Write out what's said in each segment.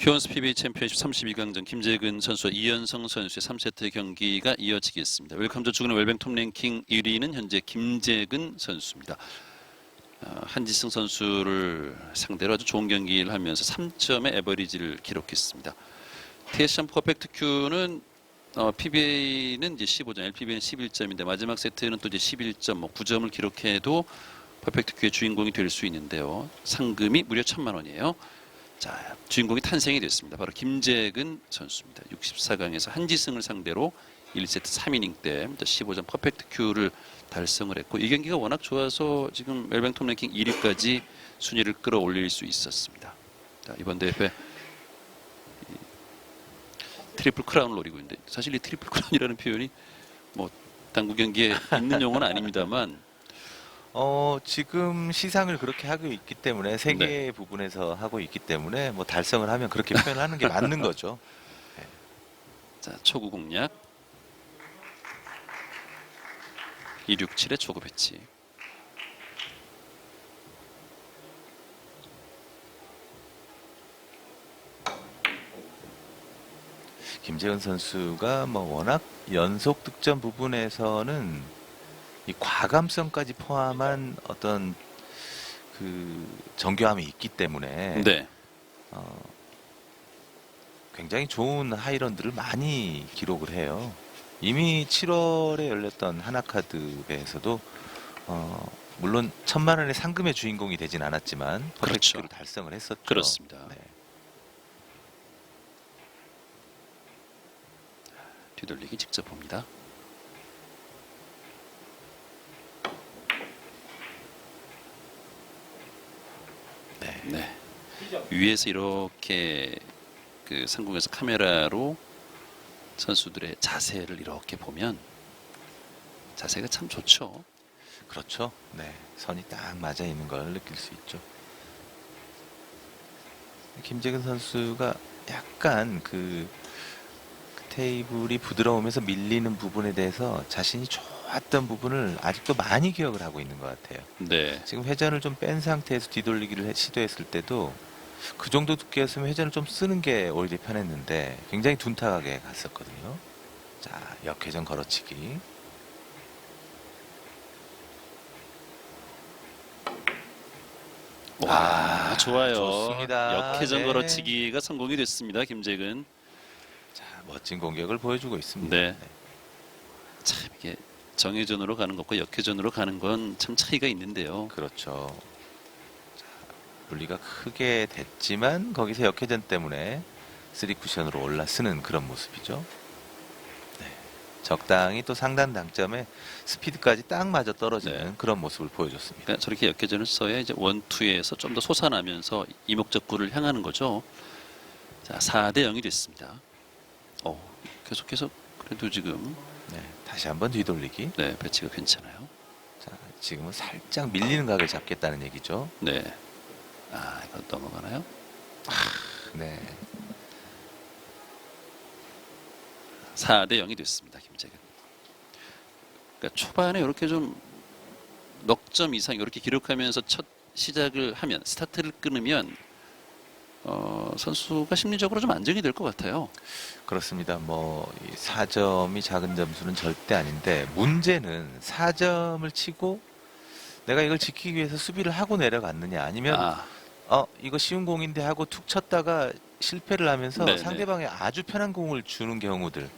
휴원스 PBA 챔피언십 32강전 김재근 선수와 이현성 선수의 3세트 경기가 이어지겠습니다. 웰컴 저 주간의 웰뱅 톱 랭킹 1위는 현재 김재근 선수입니다. 한지승 선수를 상대로 아주 좋은 경기를 하면서 3점의 에버리지를 기록했습니다. TSM 퍼펙트 Q는 PBA는 이제 15점, LPBA는 11점인데 마지막 세트는 또 이제 11점, 9점을 기록해도 퍼펙트 Q의 주인공이 될 수 있는데요. 상금이 무려 1,000만 원이에요. 자, 주인공이 탄생이 됐습니다. 바로 김재근 선수입니다. 64강에서 한지승을 상대로 1세트 3이닝 때 15점 퍼펙트 Q를 달성을 했고 이 경기가 워낙 좋아서 지금 웰뱅 톱 랭킹 1위까지 순위를 끌어올릴 수 있었습니다. 자, 이번 대회 트리플 크라운을 노리고 있는데 사실 이 트리플 크라운이라는 표현이 뭐 당구 경기에 있는 용어는 아닙니다만 지금 시상을 그렇게 하고 있기 때문에 세 개의 부분에서 하고 있기 때문에 뭐 달성을 하면 그렇게 표현하는 게 맞는 거죠. 네. 자, 초구 공략 267의 초구 배치. 김재근 선수가 뭐 워낙 연속 득점 부분에서는 이 과감성까지 포함한 어떤 그 정교함이 있기 때문에 네. 굉장히 좋은 하이런들을 많이 기록을 해요. 이미 7월에 열렸던 하나카드배에서도 물론 1,000만 원의 상금의 주인공이 되진 않았지만 그렇죠. 퍼펙트를 달성을 했었죠. 그렇습니다. 네. 뒤돌리기 직접 봅니다. 네. 위에서 이렇게 그 상공에서 카메라로 선수들의 자세를 이렇게 보면 자세가 참 좋죠. 그렇죠. 네, 선이 딱 맞아 있는 걸 느낄 수 있죠. 김재근 선수가 약간 그 테이블이 부드러우면서 밀리는 부분에 대해서 자신이 좋았던 부분을 아직도 많이 기억을 하고 있는 것 같아요. 네. 지금 회전을 좀 뺀 상태에서 뒤돌리기를 시도했을 때도 그 정도 두께였으면 회전을 좀 쓰는 게 오히려 편했는데 굉장히 둔탁하게 갔었거든요. 자, 역회전 걸어치기. 와, 좋아요. 좋습니다. 역회전 네. 걸어치기가 성공이 됐습니다. 김재근. 자, 멋진 공격을 보여주고 있습니다. 네. 참 이게 정회전으로 가는 것과 역회전으로 가는 건 참 차이가 있는데요. 그렇죠. 자, 분리가 크게 됐지만 거기서 역회전 때문에 3쿠션으로 올라서는 그런 모습이죠. 네. 적당히 또 상단 당점에 스피드까지 딱 맞아 떨어지는 네. 그런 모습을 보여줬습니다. 그러니까 저렇게 역회전을 써야 이제 원투에서 좀 더 솟아나면서 이목적구를 향하는 거죠. 자, 4대 0이 됐습니다. 계속해서 그래도 지금 네, 다시 한번 뒤돌리기. 네, 배치가 괜찮아요. 자, 지금은 살짝 밀리는 각을 잡겠다는 얘기죠. 네. 이거 넘어가나요? 네. 4대 0이 됐습니다. 김재근. 그러니까 초반에 이렇게 좀 넉 점 이상 이렇게 기록하면서 첫 시작을 하면 스타트를 끊으면 선수가 심리적으로 좀 안정이 될 것 같아요. 그렇습니다. 뭐 4점이 작은 점수는 절대 아닌데 문제는 4점을 치고 내가 이걸 지키기 위해서 수비를 하고 내려갔느냐 아니면 이거 쉬운 공인데 하고 툭 쳤다가 실패를 하면서 네네. 상대방에 아주 편한 공을 주는 경우들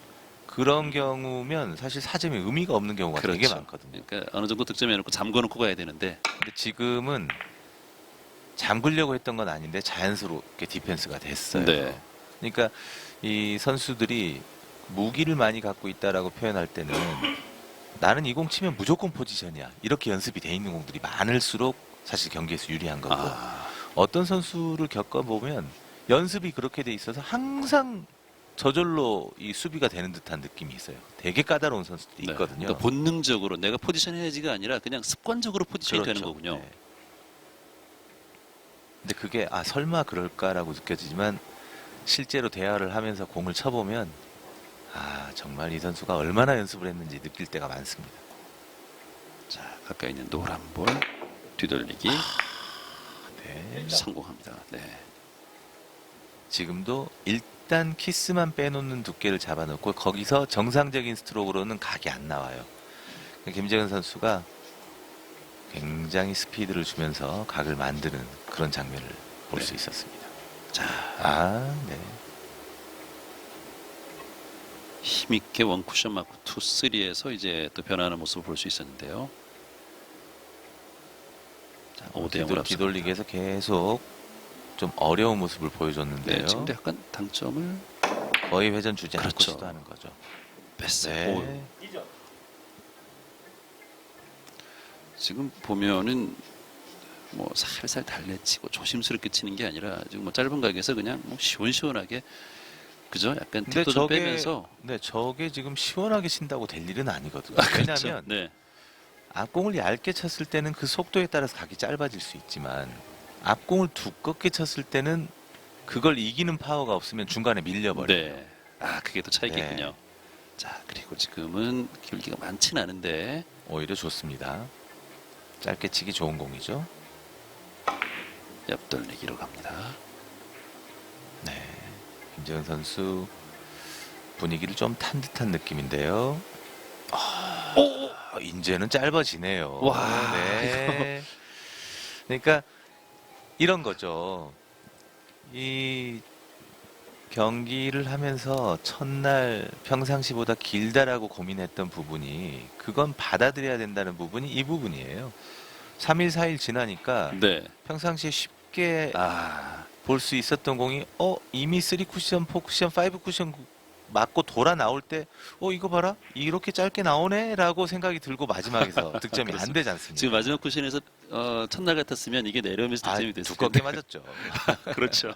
그런 경우면 사실 4점이 의미가 없는 경우가 되게 그렇죠. 많거든요. 그러니까 어느 정도 득점해놓고 잠궈놓고 가야 되는데 근데 지금은 잠그려고 했던 건 아닌데 자연스럽게 디펜스가 됐어요. 네. 그러니까 이 선수들이 무기를 많이 갖고 있다라고 표현할 때는 나는 이 공 치면 무조건 포지션이야. 이렇게 연습이 돼 있는 공들이 많을수록 사실 경기에서 유리한 거고 어떤 선수를 겪어보면 연습이 그렇게 돼 있어서 항상 저절로 이 수비가 되는 듯한 느낌이 있어요. 되게 까다로운 선수들이 네. 있거든요. 그러니까 본능적으로 내가 포지션 해야지가 아니라 그냥 습관적으로 포지션이 그렇죠. 되는 거군요. 네. 근데 그게 설마 그럴까라고 느껴지지만 실제로 대화를 하면서 공을 쳐보면 정말 이 선수가 얼마나 연습을 했는지 느낄 때가 많습니다. 자, 가까이 있는 노란 볼 뒤돌리기 네. 성공합니다. 네. 지금도 일단 키스만 빼놓는 두께를 잡아놓고 거기서 정상적인 스트로크로는 각이 안 나와요. 김재근 선수가 굉장히 스피드를 주면서 각을 만드는 그런 장면을 볼 수 있었습니다. 자, 네. 힘있게 원쿠션 맞고 2, 3에서 이제 또 변화하는 모습을 볼 수 있었는데요. 자, 5대 0으로 뒤돌리기에서 계속 좀 어려운 모습을 보여줬는데요. 네, 지금도 약간 당점을 거의 회전 주지 않고 그렇죠. 시도하는 거죠. 뺐어요. 네. 지금 보면은 뭐 살살 달래치고 조심스럽게 치는 게 아니라 지금 뭐 짧은 각에서 그냥 뭐 시원시원하게 그죠? 약간 근데 팁도 좀 빼면서 저게 지금 시원하게 친다고 될 일은 아니거든요. 그렇죠. 왜냐하면 네. 앞공을 얇게 쳤을 때는 그 속도에 따라서 각이 짧아질 수 있지만 앞공을 두껍게 쳤을 때는 그걸 이기는 파워가 없으면 중간에 밀려버려요. 네. 아, 그게 또 차이겠군요. 네. 자, 그리고 지금은 기울기가 많진 않은데 오히려 좋습니다. 짧게 치기 좋은 공이죠. 옆돌리기로 갑니다. 네. 김재현 선수 분위기를 좀 탄 듯한 느낌인데요. 이제는 짧아지네요. 와, 네. 그러니까 이런 거죠. 이 경기를 하면서 첫날 평상시보다 길다라고 고민했던 부분이 그건 받아들여야 된다는 부분이 이 부분이에요. 3일, 4일 지나니까 네. 평상시에 쉽게 아, 볼 수 있었던 공이 이미 3쿠션, 4쿠션, 5쿠션 맞고 돌아 나올 때 이거 봐라 이렇게 짧게 나오네 라고 생각이 들고 마지막에서 득점이 안 되지 않습니까? 지금 마지막 쿠션에서 첫날 같았으면 이게 내려오면서 득점이 됐을 두껍게 텐데. 맞았죠. 그렇죠.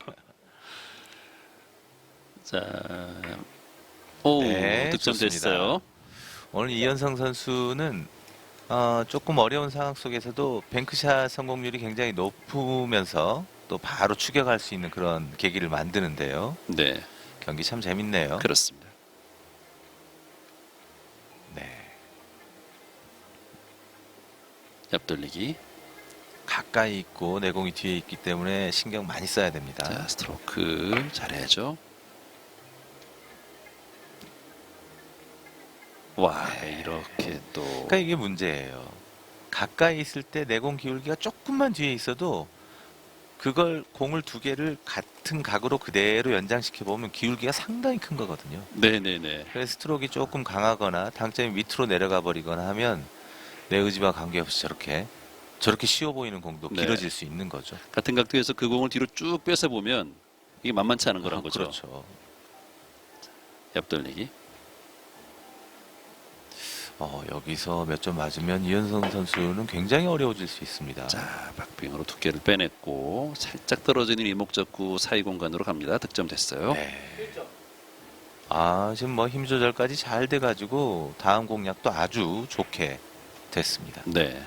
자, 오, 네, 득점 좋습니다. 됐어요. 오늘 이현성 선수는 조금 어려운 상황 속에서도 뱅크샷 성공률이 굉장히 높으면서 또 바로 추격할 수 있는 그런 계기를 만드는데요. 네, 경기 참 재밌네요. 그렇습니다. 네. 옆돌리기. 가까이 있고 내공이 뒤에 있기 때문에 신경 많이 써야 됩니다. 자, 스트로크 잘해야죠. 와, 이렇게 또 그러니까 이게 문제예요. 가까이 있을 때 내공 기울기가 조금만 뒤에 있어도 그걸 공을 두 개를 같은 각으로 그대로 연장시켜 보면 기울기가 상당히 큰 거거든요. 네네네. 그래서 스트로크가 조금 강하거나 당점이 밑으로 내려가 버리거나 하면 내 의지와 관계없이 저렇게 쉬워 보이는 공도 네. 길어질 수 있는 거죠. 같은 각도에서 그 공을 뒤로 쭉 뺏어 보면 이게 만만치 않은 거란 거죠. 그렇죠. 옆돌리기. 여기서 몇 점 맞으면 이현성 선수는 굉장히 어려워질 수 있습니다. 자, 박빙으로 두께를 빼냈고 살짝 떨어지는 이목적구 사이 공간으로 갑니다. 득점 됐어요. 네. 지금 뭐 힘 조절까지 잘 돼가지고 다음 공략도 아주 좋게 됐습니다. 네.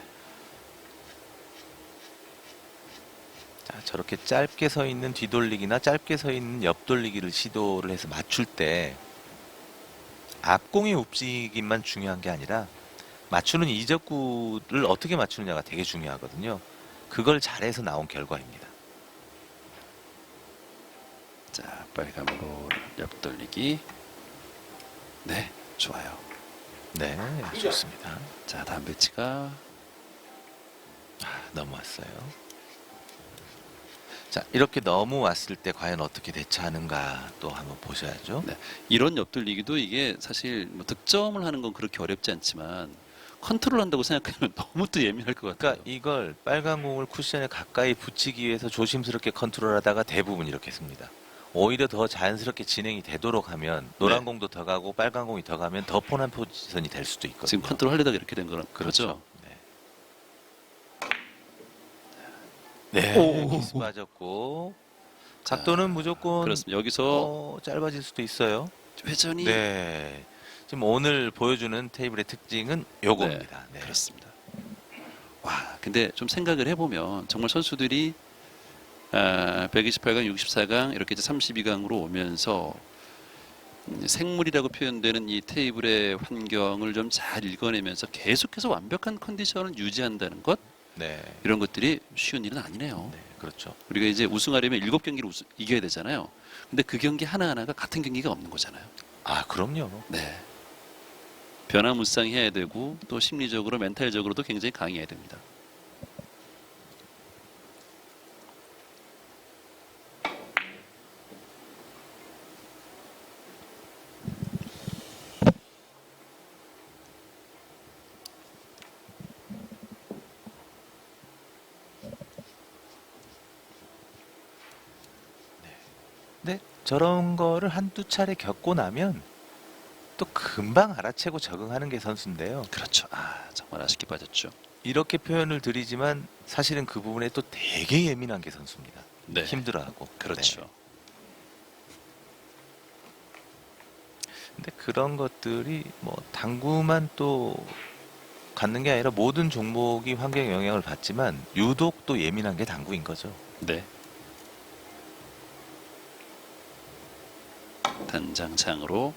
자, 저렇게 짧게 서 있는 뒤돌리기나 짧게 서 있는 옆돌리기를 시도를 해서 맞출 때 앞공의 움직임만 중요한 게 아니라 맞추는 이적구를 어떻게 맞추느냐가 되게 중요하거든요. 그걸 잘해서 나온 결과입니다. 자, 빨간으로 옆돌리기. 네, 좋아요. 네, 좋습니다. 자, 다음 배치가 넘어왔어요. 자, 이렇게 넘어왔을 때 과연 어떻게 대처하는가 또 한번 보셔야죠. 네, 이런 옆돌리기도 이게 사실 뭐 득점을 하는 건 그렇게 어렵지 않지만 컨트롤한다고 생각하면 너무 또 예민할 것 같아요. 그러니까 이걸 빨간 공을 쿠션에 가까이 붙이기 위해서 조심스럽게 컨트롤하다가 대부분 이렇게 씁니다. 오히려 더 자연스럽게 진행이 되도록 하면 노란 네. 공도 더 가고 빨간 공이 더 가면 더 폰한 포지션이 될 수도 있거든요. 지금 컨트롤 하려다가 이렇게 된 거는 그렇죠. 거죠. 네. 오. 키스 빠졌고 자, 각도는 무조건 그렇습니다. 여기서 짧아질 수도 있어요. 회전이 네. 지금 오늘 보여주는 테이블의 특징은 요겁니다. 네. 그렇습니다. 와, 근데 좀 생각을 해보면 정말 선수들이 128강, 64강 이렇게 이제 32강으로 오면서 생물이라고 표현되는 이 테이블의 환경을 좀 잘 읽어내면서 계속해서 완벽한 컨디션을 유지한다는 것, 네. 이런 것들이 쉬운 일은 아니네요. 네, 그렇죠. 우리가 이제 우승하려면 7경기를 이겨야 되잖아요. 근데 그 경기 하나하나가 같은 경기가 없는 거잖아요. 아, 그럼요. 네. 변화무쌍해야 되고 또 심리적으로 멘탈적으로도 굉장히 강해야 됩니다. 근데 저런 거를 한두 차례 겪고 나면 또 금방 알아채고 적응하는 게 선수인데요. 그렇죠. 아, 정말 아쉽게 빠졌죠. 이렇게 표현을 드리지만 사실은 그 부분에 또 되게 예민한 게 선수입니다. 네. 힘들어하고. 그렇죠. 네. 근데 그런 것들이 뭐 당구만 또 갖는 게 아니라 모든 종목이 환경 영향을 받지만 유독 또 예민한 게 당구인 거죠. 네. 단장창으로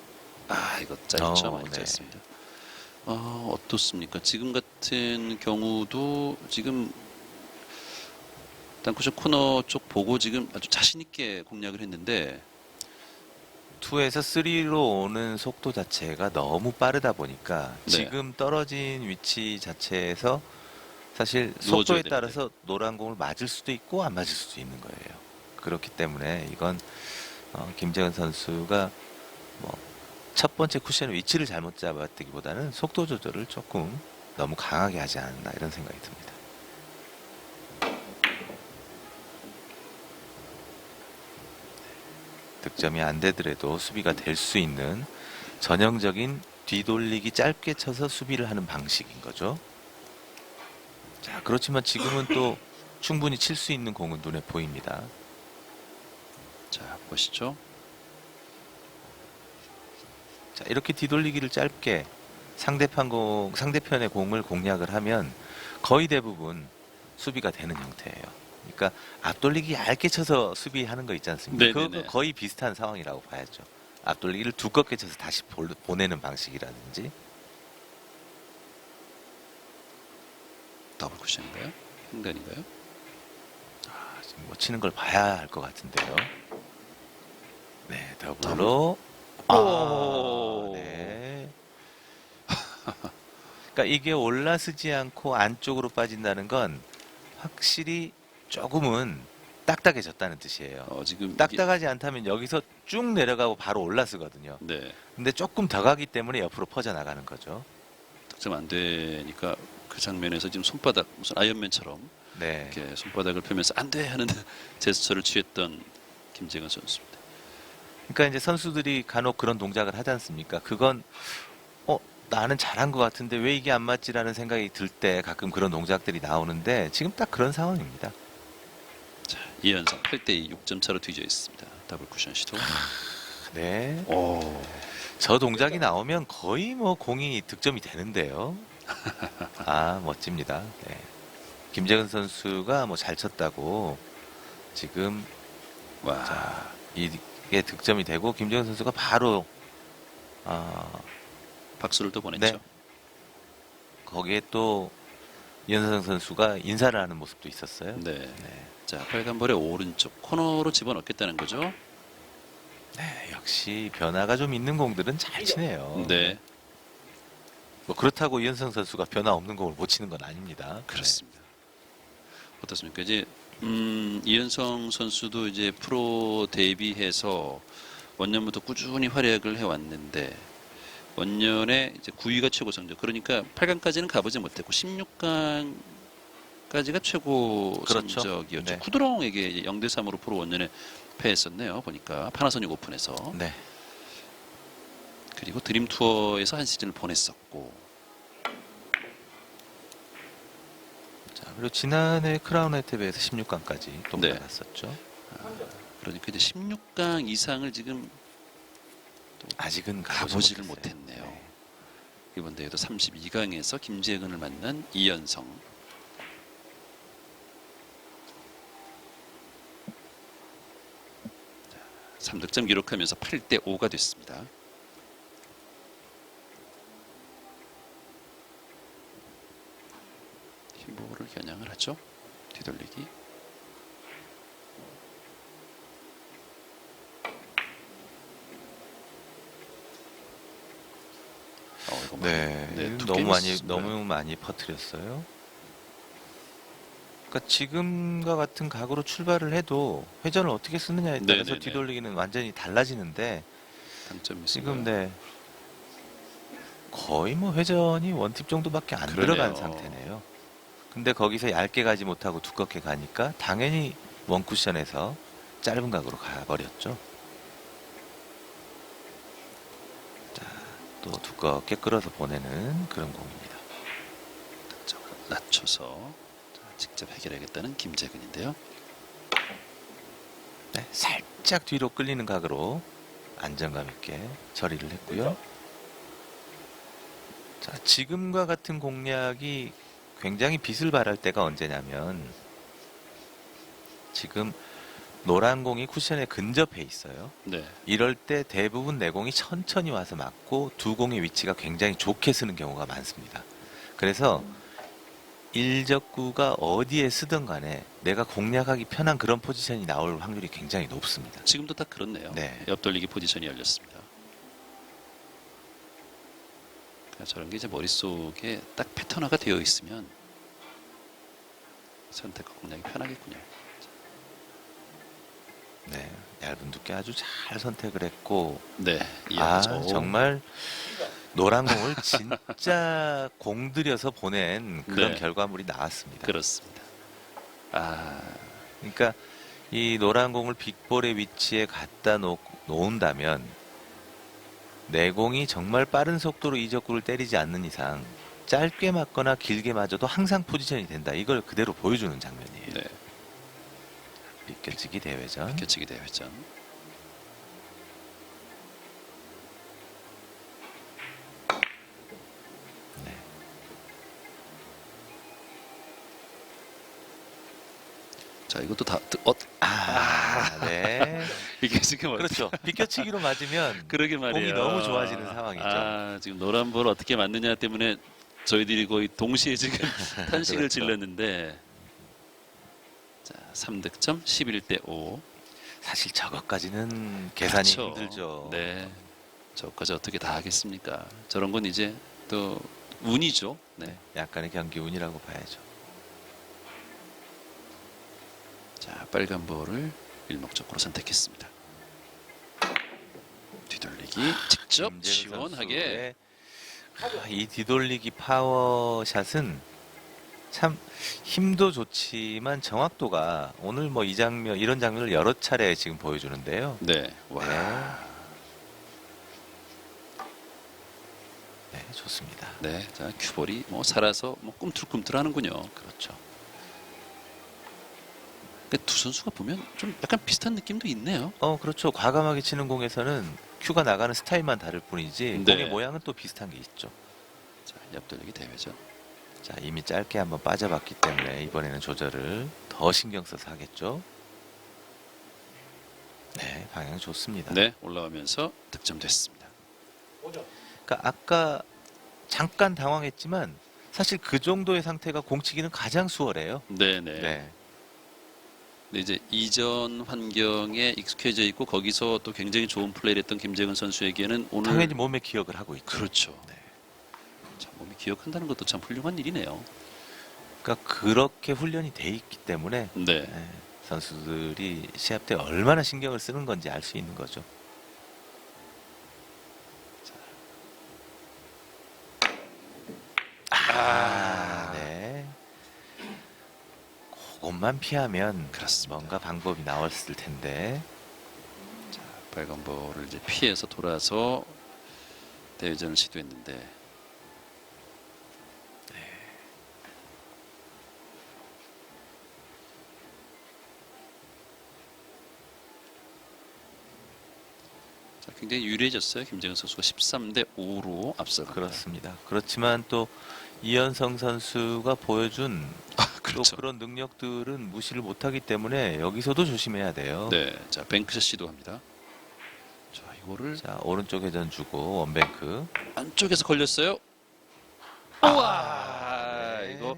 이거 짧죠. 많이 네. 짧습니다. 어떻습니까? 지금 같은 경우도 지금 땅쿠션 코너 쪽 보고 지금 아주 자신 있게 공략을 했는데 2에서 3로 오는 속도 자체가 너무 빠르다 보니까 네. 지금 떨어진 위치 자체에서 사실 누워줘야 속도에 되는데. 따라서 노란 공을 맞을 수도 있고 안 맞을 수도 있는 거예요. 그렇기 때문에 이건 김재현 선수가 뭐 첫 번째 쿠션의 위치를 잘못 잡았다기보다는 속도 조절을 조금 너무 강하게 하지 않았나 이런 생각이 듭니다. 득점이 안 되더라도 수비가 될 수 있는 전형적인 뒤돌리기 짧게 쳐서 수비를 하는 방식인 거죠. 자, 그렇지만 지금은 또 충분히 칠 수 있는 공은 눈에 보입니다. 자, 보시죠. 자, 이렇게 뒤돌리기를 짧게 상대편의 공을 공략을 하면 거의 대부분 수비가 되는 형태예요. 그러니까 앞돌리기 얇게 쳐서 수비하는 거 있지 않습니까? 네네네. 그거 거의 비슷한 상황이라고 봐야죠. 앞돌리기를 두껍게 쳐서 다시 보내는 방식이라든지. 더블 쿠션인가요? 횡단인가요? 지금 뭐 치는 걸 봐야 할 것 같은데요. 네, 더블로. 네. 그러니까 이게 올라서지 않고 안쪽으로 빠진다는 건 확실히 조금은 딱딱해졌다는 뜻이에요. 지금 이게- 딱딱하지 않다면 여기서 쭉 내려가고 바로 올라서거든요. 네. 근데 조금 더 가기 때문에 옆으로 퍼져나가는 거죠. 득점 안 되니까 그 장면에서 지금 손바닥 무슨 아이언맨처럼 네. 이렇게 손바닥을 펴면서 안 돼 하는 제스처를 취했던 김재근 선수입니다. 그러니까 이제 선수들이 간혹 그런 동작을 하지 않습니까? 그건 나는 잘한 것 같은데 왜 이게 안 맞지라는 생각이 들 때 가끔 그런 동작들이 나오는데 지금 딱 그런 상황입니다. 자, 이현성 8대2 6점 차로 뒤져 있습니다. 더블 쿠션 시도. 네. 오. 저 동작이 나오면 거의 뭐 공이 득점이 되는데요. 아, 멋집니다. 네. 김재근 선수가 뭐 잘 쳤다고 지금 와. 이게 득점이 되고 김재근 선수가 바로 박수를 또 보냈죠. 네. 거기에 또 이현성 선수가 인사를 하는 모습도 있었어요. 네. 네. 자, 빨간 볼의 오른쪽 코너로 집어넣겠다는 거죠. 네, 역시 변화가 좀 있는 공들은 잘 치네요. 네. 뭐 그렇다고 이현성 선수가 변화 없는 공을 못 치는 건 아닙니다. 그렇습니다. 어떻습니까? 이제 이현성 선수도 이제 프로 데뷔해서 원년부터 꾸준히 활약을 해왔는데 원년에 이제 9위가 최고 성적. 그러니까 8강까지는 가보지 못했고 16강까지가 최고 그렇죠. 성적이었죠. 네. 쿠드롱에게 0대3으로 프로 원년에 패했었네요. 보니까 파나소닉 오픈에서. 네. 그리고 드림 투어에서 한 시즌을 보냈었고. 자, 그리고 지난해 크라운 혜택에서 16강까지 또 네. 올라갔었죠. 그러니까 이제 16강 이상을 지금 아직은 가보지를 못했어요. 못했네요. 네. 이번 대회도 32강에서 김재근을 만난 이연성. 3득점 기록하면서 8대5가 됐습니다. 힐보를 겨냥을 됐죠. 뒤돌리기. 이거 네, 두 너무 게임이 많이 있었어요. 너무 많이 퍼뜨렸어요. 그러니까 지금과 같은 각으로 출발을 해도 회전을 어떻게 쓰느냐에 따라서 네네네. 뒤돌리기는 완전히 달라지는데 당점이 지금 있습니다. 네 거의 뭐 회전이 원팁 정도밖에 안 그러네요. 들어간 상태네요. 근데 거기서 얇게 가지 못하고 두껍게 가니까 당연히 원쿠션에서 짧은 각으로 가버렸죠. 자, 또 두껍게 끌어서 보내는 그런 공입니다. 당점을 낮춰서 자, 직접 해결하겠다는 김재근인데요. 네, 살짝 뒤로 끌리는 각으로 안정감 있게 처리를 했고요. 자, 지금과 같은 공략이 굉장히 빛을 발할 때가 언제냐면 지금 노란 공이 쿠션에 근접해 있어요. 네. 이럴 때 대부분 내 공이 천천히 와서 맞고 두 공의 위치가 굉장히 좋게 쓰는 경우가 많습니다. 그래서 일적구가 어디에 쓰든 간에 내가 공략하기 편한 그런 포지션이 나올 확률이 굉장히 높습니다. 지금도 딱 그렇네요. 네. 옆돌리기 포지션이 열렸습니다. 그러니까 저런 게 이제 머릿속에 딱 패턴화가 되어 있으면 선택과 공략이 편하겠군요. 네, 얇은 두께 아주 잘 선택을 했고 네. 아 이해하죠. 정말 노란 공을 진짜 공들여서 보낸 그런 네. 결과물이 나왔습니다. 그렇습니다. 아, 그러니까 이 노란 공을 빅볼의 위치에 갖다 놓은다면 내 공이 정말 빠른 속도로 이적구를 때리지 않는 이상 짧게 맞거나 길게 맞아도 항상 포지션이 된다. 이걸 그대로 보여주는 장면이에요. 네. 비껴치기 대회전. 비껴치기 대회전. 네. 자, 이것도 다 네. 이게 지금 그렇죠. 비껴치기로 맞으면 그러게 공이 말이에요. 너무 좋아지는 상황이죠. 아, 지금 노란 볼 어떻게 맞느냐 때문에 저희들이 거의 동시에 지금 탄식을 그렇죠. 질렀는데 자, 3득점 11대 5. 사실 저것까지는 계산이 그렇죠. 힘들죠. 네. 저까지 어떻게 다 하겠습니까? 저런 건 이제 또 운이죠. 네. 약간의 경기 운이라고 봐야죠. 자, 빨간 볼을 일목적으로 선택했습니다. 뒤돌리기 직접 김재근 시원하게. 선수의 이 뒤돌리기 파워샷은 참 힘도 좋지만 정확도가 오늘 뭐 이 장면 이런 장면을 여러 차례 지금 보여주는데요. 네. 와. 네, 좋습니다. 네. 자, 큐볼이 뭐 살아서 뭐 꿈틀꿈틀하는군요. 그렇죠. 근데 두 선수가 보면 좀 약간 비슷한 느낌도 있네요. 그렇죠. 과감하게 치는 공에서는 큐가 나가는 스타일만 다를 뿐이지 네. 공의 모양은 또 비슷한 게 있죠. 자, 옆돌리기 대회전. 자, 이미 짧게 한번 빠져봤기 때문에 이번에는 조절을 더 신경 써서 하겠죠. 네, 방향 좋습니다. 네, 올라오면서 득점됐습니다. 그러니까 아까 잠깐 당황했지만 사실 그 정도의 상태가 공치기는 가장 수월해요. 네, 네. 네. 근데 이제 이전 환경에 익숙해져 있고 거기서 또 굉장히 좋은 플레이를 했던 김재근 선수에게는 오늘 당연히 몸에 기억을 하고 있죠. 그렇죠. 네. 참 몸이 기억한다는 것도 참 훌륭한 일이네요. 그러니까 그렇게 훈련이 돼 있기 때문에 네. 네, 선수들이 시합 때 얼마나 신경을 쓰는 건지 알 수 있는 거죠. 네. 그것만 피하면 그렇습니다. 뭔가 방법이 나왔을 텐데. 자, 빨간 볼을 이제 피해서 돌아서 대회전을 시도했는데 자, 굉장히 유리해졌어요. 김재근 선수가 13대 5로 앞서갑니다. 그렇습니다. 그렇지만 또 이현성 선수가 보여준 그렇죠. 또 그런 능력들은 무시를 못하기 때문에 여기서도 조심해야 돼요. 네, 자 뱅크샷 시도합니다. 자, 이거를 자, 오른쪽 회전 주고 원뱅크. 안쪽에서 걸렸어요. 우와, 네. 이거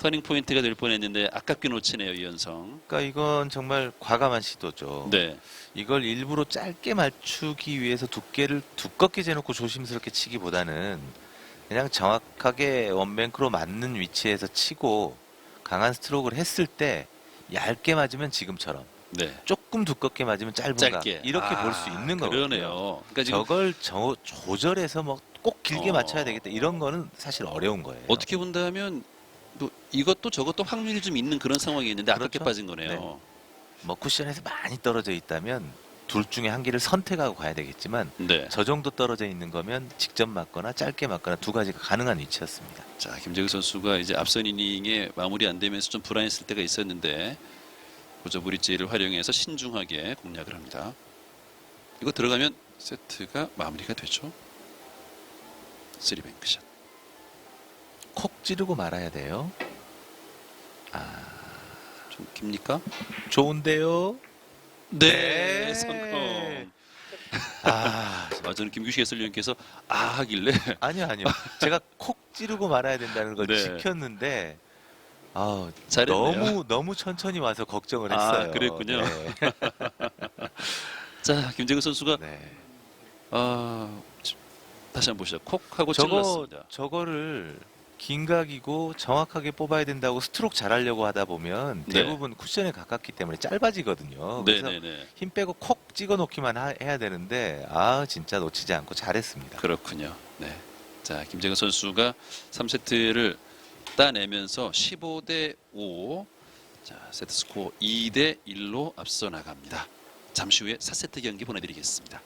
터닝 포인트가 될 뻔했는데 아깝게 놓치네요, 이현성. 그러니까 이건 정말 과감한 시도죠. 네, 이걸 일부러 짧게 맞추기 위해서 두께를 두껍게 재놓고 조심스럽게 치기보다는 그냥 정확하게 원뱅크로 맞는 위치에서 치고 강한 스트로크를 했을 때 얇게 맞으면 지금처럼, 네. 조금 두껍게 맞으면 짧은가, 짧게 이렇게 볼 수 있는 거거든요. 그러네요. 그러니까 지금 저걸 조절해서 뭐 꼭 길게 어. 맞춰야 되겠다, 이런 거는 사실 어려운 거예요. 어떻게 본다면 뭐 이것도 저것도 확률이 좀 있는 그런 상황이 있는데 아깝게 그렇죠. 빠진 거네요. 네. 뭐 쿠션에서 많이 떨어져 있다면 둘 중에 한 개를 선택하고 가야 되겠지만, 네. 저 정도 떨어져 있는 거면 직접 맞거나 짧게 맞거나 두 가지가 가능한 위치였습니다. 자, 김재규 선수가 이제 앞선 이닝에 마무리 안 되면서 좀 불안했을 때가 있었는데 고저 브릿지를 활용해서 신중하게 공략을 합니다. 이거 들어가면 세트가 마무리가 되죠. 3뱅크샷. 콕 찌르고 말아야 돼요. 좀 깁니까? 좋은데요? 네, 네. 성공. 아, 저는 김규식 해설위원께서 하길래 아니요. 제가 콕 찌르고 말아야 된다는 걸 네. 지켰는데, 잘했네요. 너무 천천히 와서 걱정을 했어요. 그랬군요. 네. 자, 김재규 선수가 네. 다시 한번 보시죠. 콕 하고 찔렀습니다. 저거를 긴각이고 정확하게 뽑아야 된다고 스트로크 잘하려고 하다 보면 네. 대부분 쿠션에 가깝기 때문에 짧아지거든요. 그래서 네네네. 힘 빼고 콕 찍어 놓기만 해야 되는데, 진짜 놓치지 않고 잘했습니다. 그렇군요. 네. 자, 김재규 선수가 3세트를 따내면서 15대 5. 자, 세트 스코어 2대 1로 앞서 나갑니다. 잠시 후에 4세트 경기 보내드리겠습니다.